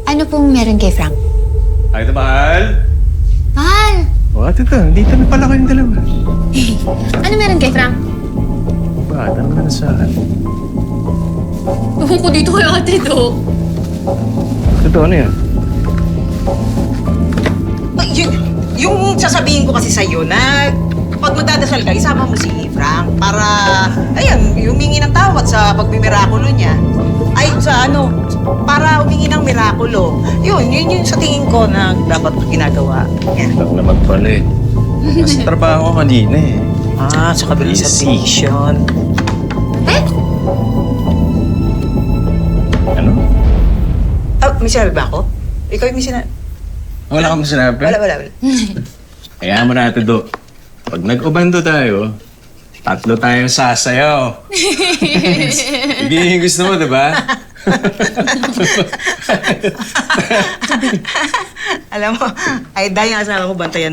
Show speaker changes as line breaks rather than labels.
Ano pong meron kay Frank?
Ay, ito, mahal.
Mahal!
O, ate to. Dito na pala kayong dalawa.
Ano meron kay Frank?
Ba, ano naman sa akin?
Tuhong ko dito kay ate do.
Totoo ano yan?
Yung sasabihin ko kasi sa'yo na pag magdadasal ka, isama mo si Frank para, ayan, humingi ng tawad sa pagmimirakulo niya. Ay, sa ano, para humingi ng mirakulo. Yun yung sa tingin ko na dapat ginagawa. Yan.
Lang naman pala eh. Kasi trabaho ko kanina eh.
Ah, sa kabila sa
Busy.
station.
Eh?
Ano?
Ah, may sinabi ba ako? Ikaw yung may sinabi?
Wala kang sinabi?
Wala.
Kaya mo natin do. Pag nag-ubando tayo, 3 tayong sasayaw. Sige, yung gusto mo, di ba?
Alam mo, ay dahil yung asawa ko bantayan